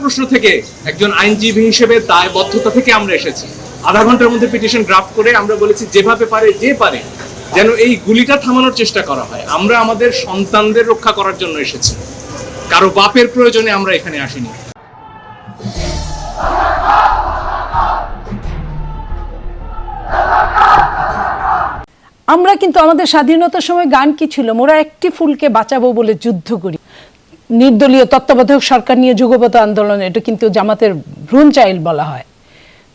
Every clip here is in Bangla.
প্রশ্ন থেকে একজন আইনজীবী হিসেবে দায়বদ্ধতা থেকে আমরা এসেছি। আধা ঘন্টার মধ্যে পিটিশন ড্রাফট করে আমরা বলেছি যেভাবে পারে যে পারে যেন এই গুলিটা থামানোর চেষ্টা করা হয়। আমরা আমাদের সন্তানদের রক্ষা করার জন্য এসেছি, কারো বাপের প্রয়োজনে আমরা এখানে আসিনি। আমরা কিন্তু আমাদের স্বাধীনতার সময় গান কি ছিল, মোরা একটি ফুলকে বাঁচাবো বলে যুদ্ধ করি। নির্দলীয় তত্ত্বাবধায়ক সরকার নিয়ে যুগপৎ আন্দোলন, এটা কিন্তু জামাতের ভ্রূণ চাইল্ড বলা হয়,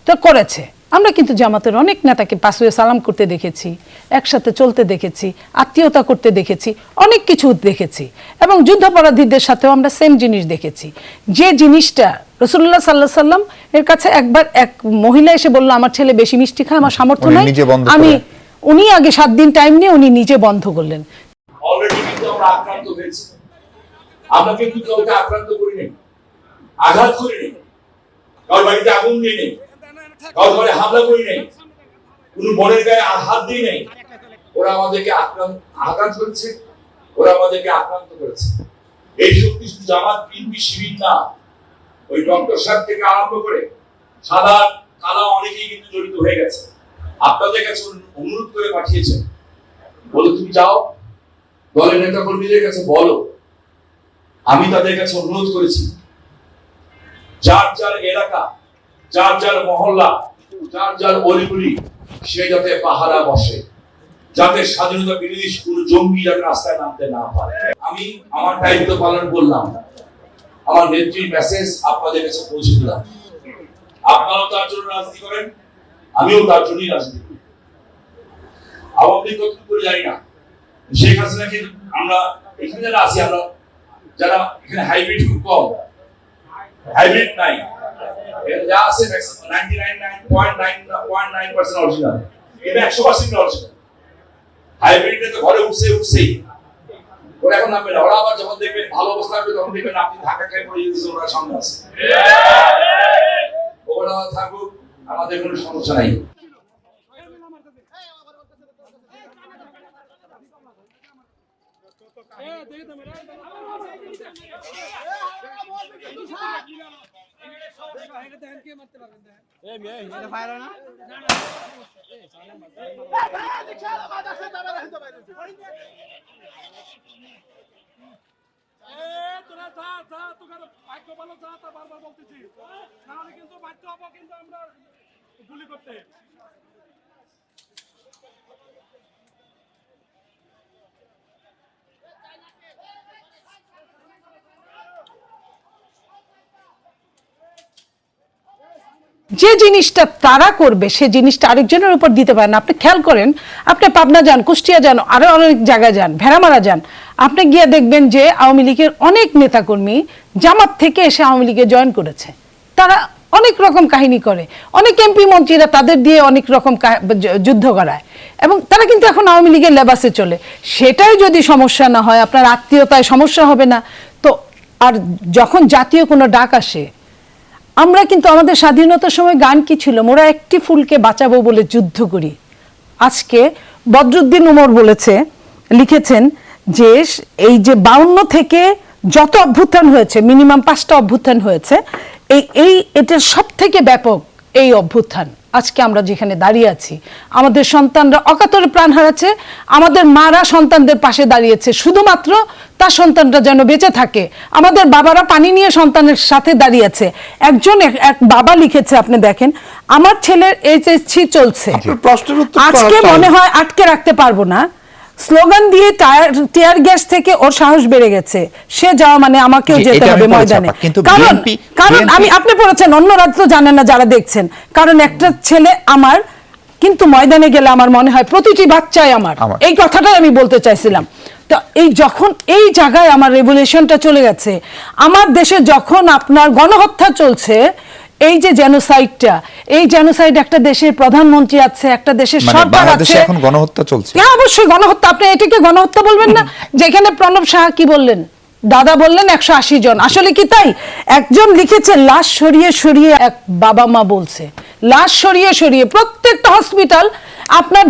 তো করেছে। আমরা কিন্তু জামাতের অনেক নেতাকে পাশে সালাম করতে দেখেছি, একসাথে চলতে দেখেছি, আত্মীয়তা করতে দেখেছি, অনেক কিছু দেখেছি। এবং যুদ্ধাপরাধীদের সাথেও আমরা সেম জিনিস দেখেছি। যে জিনিসটা রাসূলুল্লাহ সাল্লাল্লাহু আলাইহি ওয়াসাল্লাম এর কাছে একবার এক মহিলা এসে বলল, আমার ছেলে বেশি মিষ্টি খায়, আমার সামর্থ্য নাই, উনি আগে 7 দিন টাইম নিয়ে উনি নিজে বন্ধ করলেন। অলরেডি কিন্তু আমরা আক্রান্ত হয়েছি। আমরা কিন্তু কাউকে আক্রান্ত করিনি, আঘাত করিনি, কারোর বাড়িতে আগুন দিয়ে নেই, কারোর ঘরে হামলা করি নাই, কোন বোনের গায়ে হাত দিয়ে নেই। ওরা আমাদেরকে আঘাত করেছে, ওরা আমাদেরকে আক্রান্ত করেছে। এই শক্তি শুধু জামাত বিএনপি শিবির না, ওই ডক্টর সাহেব থেকে আরম্ভ করে সাদা কালা অনেকেই কিন্তু জড়িত হয়ে গেছে। আপনাদের কাছে অনুরোধ করে পাঠিয়েছেন, বলো তুমি যাও দলের নেতা কর্মীদের কাছে বলো। আমি তাদের কাছে অনুরোধ করেছি, যার যার এলাকা, যার যার মহল্লা, যার যার অলিগুলি, সে যাতে পাহারা বসে, যাতে স্বাধীনতা বিরোধী কোন জঙ্গি যাতে রাস্তায় নামতে না পারে। আমি আমার দায়িত্ব পালন করলাম, আমার নেত্রীর মেসেজ আপনাদের কাছে পৌঁছে দিলাম। আপনারাও তার জন্য রাজনীতি করেন, আমিও তার জন্যই রাজনীতি করি। আওয়ামী লীগ কতটুকু করে জানি না, শেখ হাসিনাকে আমরা এখানে যারা আছি, আমরা যারা এখানে হাইব্রিড খুব কম, হাইব্রিড নাই, যা আছে 99.9% অরিজিনাল, এটা 100% অরিজিনাল। হাইব্রিডে তো ঘরে উঠছেই, ওরা এখন নামবে না। ওরা আবার যখন দেখবেন ভালো অবস্থা হবে, তখন দেখবেন আপনি ঢাকা খাই পড়ে যেতেছেন, ওরা সামনে আছে। ওরা থাকুক, আমাদের কোনো সমস্যা নাই। গুলি করতে যে জিনিসটা তারা করবে সে জিনিসটা আরেকজনের উপর দিতে পারে না। আপনি খেয়াল করেন, আপনি পাবনা যান, কুষ্টিয়া যান, আরো অনেক জায়গায় যান, ভেড়ামারা যান, আপনি গিয়ে দেখবেন যে আওয়ামী লীগের অনেক নেতাকর্মী জামাত থেকে এসে আওয়ামী লীগে জয়েন করেছে। তারা অনেক রকম কাহিনী করে, অনেক এমপি মন্ত্রীরা তাদের দিয়ে অনেক রকম যুদ্ধ করায়, এবং তারা কিন্তু এখন আওয়ামী লীগের লেবাসে চলে। সেটাই যদি সমস্যা না হয়, আপনার আত্মীয়তায় সমস্যা হবে না তো। আর যখন জাতীয় কোনো ডাক আসে, আমরা কিন্তু আমাদের স্বাধীনতার সময় গান কি ছিল, মোরা একটি ফুলকে বাঁচাবো বলে যুদ্ধ করি। আজকে বদরুদ্দিন উমর লিখেছেন যে এই যে 52 থেকে যত অভ্যুত্থান হয়েছে, মিনিমাম 5টা অভ্যুত্থান হয়েছে, এটার সব থেকে ব্যাপক এই অভ্যুত্থান। আজকে আমরা যেখানে দাঁড়িয়ে আছি, আমাদের সন্তানরা অকাতরে প্রাণ হারাচ্ছে, আমাদের মারা সন্তানদের পাশে দাঁড়িয়েছে শুধুমাত্র তার সন্তানটা যেন বেঁচে থাকে। আমাদের বাবারা পানি নিয়ে সন্তানের সাথে দাঁড়িয়েছে। এক বাবা লিখেছে, আপনি দেখেন, আমার ছেলের এইচএসসি চলছে, আজকে মনে হয় আটকে রাখতে পারবো না, স্লোগান দিয়ে টিয়ার গ্যাস থেকে ওর সাহস বেড়ে গেছে, সে যাওয়া মানে আমাকেও যেতে হবে ময়দানে। কারণ আপনি পড়েছেন, অন্য রাজ্য জানেন না যারা দেখছেন, কারণ একটা ছেলে আমার, কিন্তু ময়দানে গেলে আমার মনে হয় প্রতিটি বাচ্চাই আমার। এই কথাটাই আমি বলতে চাইছিলাম। তো যখন এই জায়গায় আমার রেভলিউশনটা চলে গেছে, আমার দেশে যখন আপনার গণহত্যা চলছে, এই যে জেনোসাইডটা, এই জেনোসাইড, একটা দেশের প্রধানমন্ত্রী আছে, একটা দেশের সরকার আছে, এখন গণহত্যা চলছে। হ্যাঁ, অবশ্যই গণহত্যা। আপনি এটাকে গণহত্যা বলবেন না? যেখানে প্রণব সাহা কি বললেন, দাদা বললেন 180 জন, আসলে কি তাই? একজন লিখেছে লাশ সরিয়ে সরিয়ে, এক বাবা মা বলছে লাশ সরিয়ে সরিয়ে প্রত্যেকটা হসপিটাল। আপনার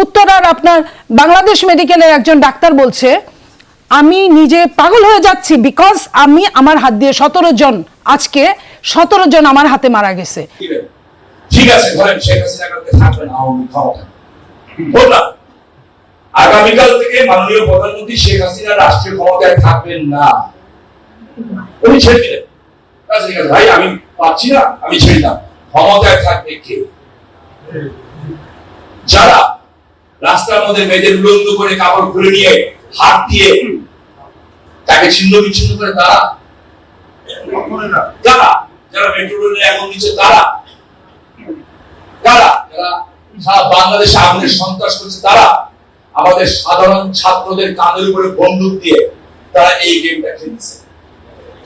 উত্তরার আপনার বাংলাদেশ মেডিকেলের একজন ডাক্তার বলছে আমি নিজে পাগল হয়ে যাচ্ছি, বিকজ আমি আমার হাত দিয়ে 17 জন, আজকে 17 জন আমার হাতে মারা গেছে। ঠিক আছে, ধরেন শেখ হাসিনা কালকে থাকবেন আওয়ামী ক্ষমতা, বললাম আগামীকাল থেকে মাননীয় প্রধানমন্ত্রী শেখ হাসিনা রাষ্ট্রীয় ক্ষমতায় থাকবেন না, উনি ছেড়ে দিলেন। ঠিক আছে ভাই, আমি পাচ্ছি না, আমি ছেড়ে দিলাম। ক্ষমতায় থাকবে কে? যারা রাস্তার মধ্যে মেয়েদের উলঙ্গ করে কাপড় খুলে নিয়ে হাত দিয়ে তাকে ছিন্ন বিচ্ছিন্ন করে, তারা যারা যারা মেট্রো রেলে আগুন দিচ্ছে, তারা যারা সারা বাংলাদেশে আগুনের সন্ত্রাস করছে, তারা আমাদের সাধারণ ছাত্রদের কাঁধের উপরে বন্দুক দিয়ে তারা এই গেমটা খেলছে।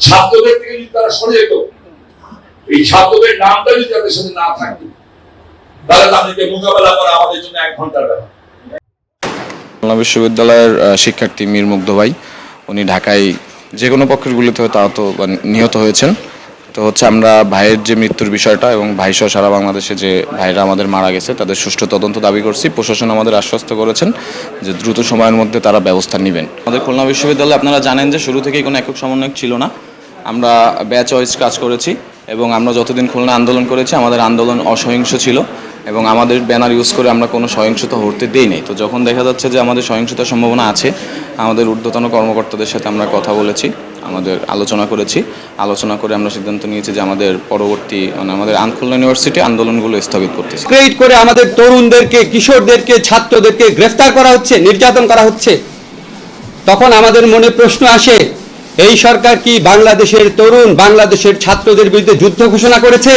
ছাত্রদের থেকে যদি তারা সরে যেত, এই ছাত্রদের নামটা যদি তাদের সাথে না থাকতো, তাহলে তাদেরকে মোকাবেলা করা আমাদের জন্য 1 ঘন্টার ব্যাপার। খুলনা বিশ্ববিদ্যালয়ের শিক্ষার্থী মীর মুগ্ধ ভাই, উনি ঢাকায় যে কোনো পক্ষের গুলিতে হয়তো আহত বা নিহত হয়েছেন। তো হচ্ছে আমরা ভাইয়ের যে মৃত্যুর বিষয়টা এবং ভাইসহ সারা বাংলাদেশে যে ভাইরা আমাদের মারা গেছে তাদের সুষ্ঠু তদন্ত দাবি করছি। প্রশাসন আমাদের আশ্বস্ত করেছেন যে দ্রুত সময়ের মধ্যে তারা ব্যবস্থা নেবেন। আমাদের খুলনা বিশ্ববিদ্যালয়ে আপনারা জানেন যে শুরু থেকেই কোনো একক সমন্বয়ক ছিল না, আমরা ব্যাচ ওয়াইজ কাজ করেছি এবং আমরা যতদিন খুলনা আন্দোলন করেছি আমাদের আন্দোলন অসহিংস ছিল এবং আমাদের ব্যানার ইউজ করে আমরা কোনো সহিংসতা হতে দেই নাই। তো যখন দেখা যাচ্ছে যে আমাদের সহিংসতার সম্ভাবনা আছে, আমাদের ঊর্ধ্বতন কর্মকর্তাদের সাথে আমরা কথা বলেছি, আমাদের আলোচনা করেছি। আলোচনা করে আমরা সিদ্ধান্ত নিয়েছি যে আমাদের পরবর্তী আমাদের খুলনা ইউনিভার্সিটি আন্দোলনগুলো স্থগিত করতেছি। ক্রিয়েট করে আমাদের তরুণদেরকে, কিশোরদেরকে, ছাত্রদেরকে গ্রেফতার করা হচ্ছে, নির্যাতন করা হচ্ছে। তখন আমাদের মনে প্রশ্ন আসে, এই সরকার কি বাংলাদেশের তরুণ, বাংলাদেশের ছাত্রদের বিরুদ্ধে যুদ্ধ ঘোষণা করেছে?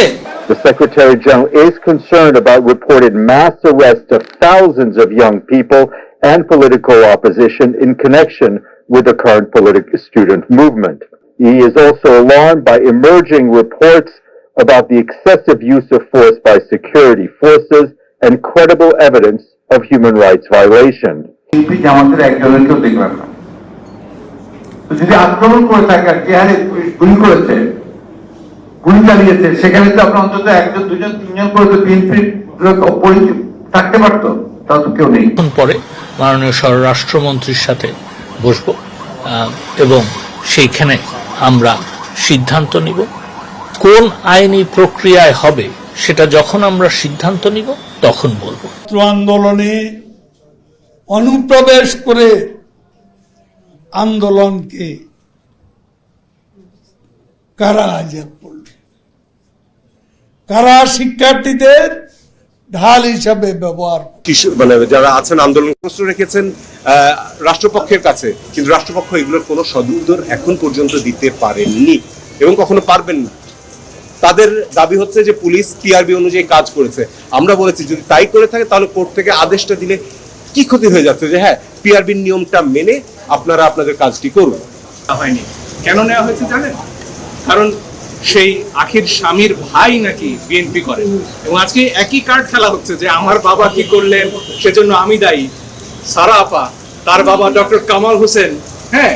The Secretary General is concerned about reported mass arrest of thousands of young people and political opposition in connection with the current political student movement. He is also alarmed by emerging reports about the excessive use of force by security forces and credible evidence of human rights violation. আমাদের একজনকেও দেখলাম না। যদি আক্রমণ করে থাকে, কে হারে গুলি করেছে, গুলি চালিয়েছে, সেখানে তো আপনার অন্তত 1 জন 2 জন 3 জন করে তো বিএনপির থাকতে পারতো, তা তো কেউ নেই। পরে মাননীয় স্বরাষ্ট্রমন্ত্রীর সাথে বসবো এবং সেইখানে আমরা সিদ্ধান্ত নিব কোন আইনি প্রক্রিয়ায় হবে, সেটা যখন আমরা সিদ্ধান্ত নিব তখন বলবো। আন্দোলনে অনুপ্রবেশ করে আন্দোলনকে কারা হাইজ্যাক করল, কারা শিক্ষার্থীদের ঢাল হিসাবে ব্যবহার, মানে যারা আছেন আন্দোলন প্রশ্ন রেখেছেন রাষ্ট্রপক্ষের কাছে, কিন্তু রাষ্ট্রপক্ষ এগুলোর কোনো সদুত্তর এখন পর্যন্ত দিতে পারেননি এবং কখনো পারবেন না। তাদের দাবি হচ্ছে যে পুলিশ টিআরবি অনুযায়ী কাজ করেছে। আমরা বলেছি যদি তাই করে থাকে তাহলে কোর্ট থেকে আদেশটা দিলে কি ক্ষতি হয়ে যাচ্ছে, যে হ্যাঁ টিআরবির নিয়মটা মেনে আপনারা আপনাদের কাজটি করুন। হয়নি, কেন নেওয়া হয়েছে জানেন? কারণ সেই আখির স্বামীর ভাই নাকি বিএনপি করে এবং আজকে একই কার্ড খেলা হচ্ছে যে আমার বাবা কি করলেন সেজন্য আমি দায়ী। সারা আপা, তার বাবা ডক্টর কামাল হোসেন, হ্যাঁ,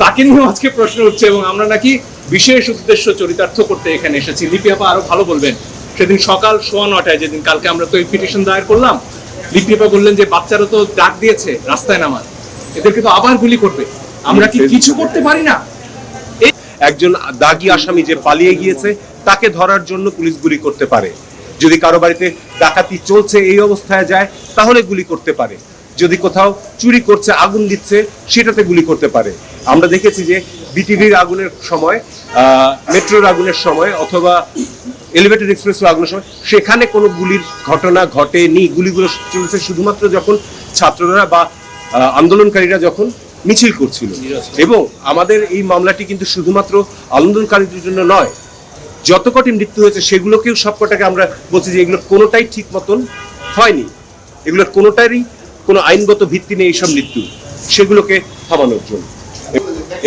তাকে নিয়েও আজকে প্রশ্ন উঠছে এবং আমরা নাকি বিশেষ উদ্দেশ্য চরিতার্থ করতে এখানে এসেছি। লিপি আপা আরো ভালো বলবেন। সেদিন সকাল 9:15 যেদিন কালকে আমরা তো এই পিটিশন দায়ের করলাম, লিপি আপা বললেন যে বাচ্চারা তো ডাক দিয়েছে রাস্তায় নামার, এদেরকে তো আবার গুলি করবে, আমরা কি কিছু করতে পারি না? একজন দাগী আসামি যে পালিয়ে গিয়েছে তাকে ধরার জন্য পুলিশ গুলি করতে পারে। যদি কারো বাড়িতে ডাকাতি চলছে এই অবস্থায় যায় তাহলে গুলি করতে পারে। যদি কোথাও চুরি করছে, আগুন দিচ্ছে, সেটাতে গুলি করতে পারে। আমরা দেখেছি যে বিটিভির আগুনের সময়, মেট্রোর আগুনের সময় অথবা এলিভেটেড এক্সপ্রেসের আগুনের সময় সেখানে কোনো গুলির ঘটনা ঘটেনি। গুলিগুলো চলছে শুধুমাত্র যখন ছাত্ররা বা আন্দোলনকারীরা যখন মিছিল করছিল। এবং আমাদের এই মামলাটি কিন্তু শুধুমাত্র আন্দোলনকারীদের জন্য নয়, যত কটি মৃত্যু হয়েছে সেগুলোকেও সবকটাকে আমরা বলছি যে এগুলোর কোনোটাই ঠিক মতন হয়নি, এগুলোর কোনোটারই কোনো আইনগত ভিত্তি নেই এইসব মৃত্যু, সেগুলোকে থামানোর জন্য।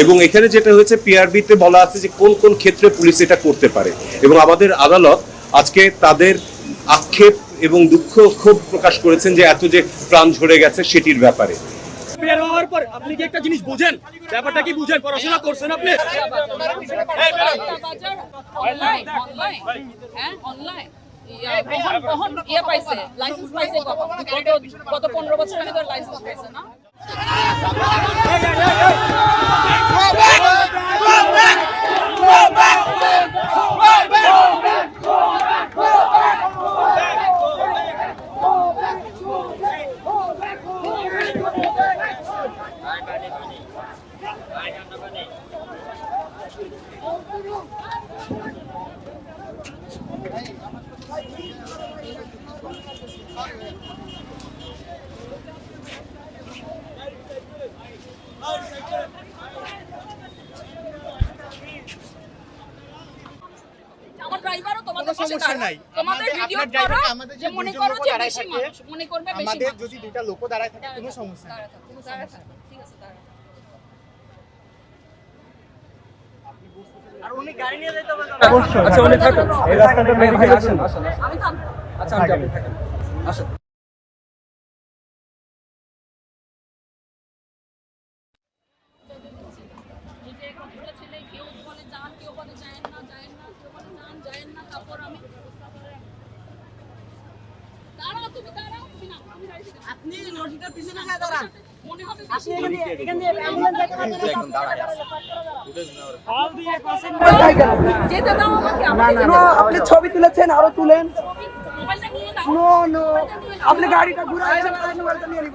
এবং এখানে যেটা হয়েছে পিআরবিতে বলা আছে যে কোন কোন ক্ষেত্রে পুলিশ এটা করতে পারে এবং আমাদের আদালত আজকে তাদের আক্ষেপ এবং দুঃখ ক্ষোভ প্রকাশ করেছেন যে এত যে প্রাণ ঝরে গেছে সেটির ব্যাপারে। বের হওয়ার পর আপনি কি একটা জিনিস বুঝেন? ব্যাপারটা কি বুঝেন? পড়াশোনা করছেন আপনি? অনলাইন হ্যাঁ অনলাইন কখন পাইছে লাইসেন্স পাইছে কত 15 বছর আগে তো লাইসেন্স পাইছে না। আমার ড্রাইভারও তোমাদের পাশে দাঁড়ায়। তোমাদের ভিডিও করো যে মনে করো যে বেশি মানুষ মনে করবে বেশি আমাদের যদি দুইটা লোক দাঁড়ায় থাকে কোনো সমস্যা নেই। দাঁড়ায় থাকো, ঠিক আছে দাঁড়ায়। আর উনি গাড়ি নিয়ে যেতে হবে। আচ্ছা উনি থাকুন এই রাস্তাটা মেরে আসেন। আমি থাকবো। আচ্ছা আপনি থাকেন। আসেন। আপনি লজিটার পিছনে যা দাঁড়ান মনে হবে এখান দিয়ে অ্যাম্বুলেন্স যেতে দাও আমাকে। না আপনি ছবি তুলেছেন আরো তুলেন। মোবাইলটা নিয়ে দাও। নো নো আপনি গাড়িটা ঘুরাই মোবাইলটা নিয়ে নিব।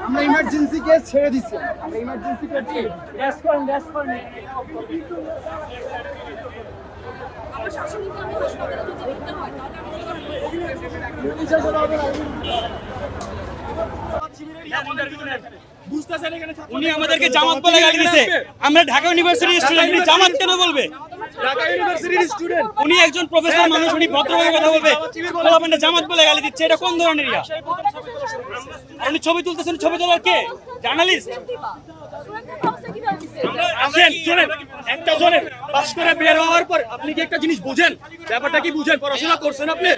আমরা ইমার্জেন্সি কেস ছেড়ে দিছি। আমরা ইমার্জেন্সি কেস রেস্ট করেন। আমার শাশুড়িকে আমি হাসপাতালে যদি নিতে হয় উনি আমাদেরকে জামাত বলে গালি দিছে। আমরা ঢাকা ইউনিভার্সিটির স্টুডেন্ট, উনি জামাত কেন বলবে? ঢাকা ইউনিভার্সিটির স্টুডেন্ট, উনি একজন প্রফেসর মানুষ, উনি ভদ্রভাবে কথা বলবে। বলবেন জামাত বলে গালি দিচ্ছে, এটা কোন ধরনের ইয়া? উনি ছবি তুলতেছেন, ছবি তোলার কে? জার্নালিস্ট? আসেন শুনেন, একটা জনের পাশ করে বের হওয়ার পর আপনি কি একটা জিনিস বুঝেন? ব্যাপারটা কি বুঝেন? পড়াশোনা করছেন আপনি?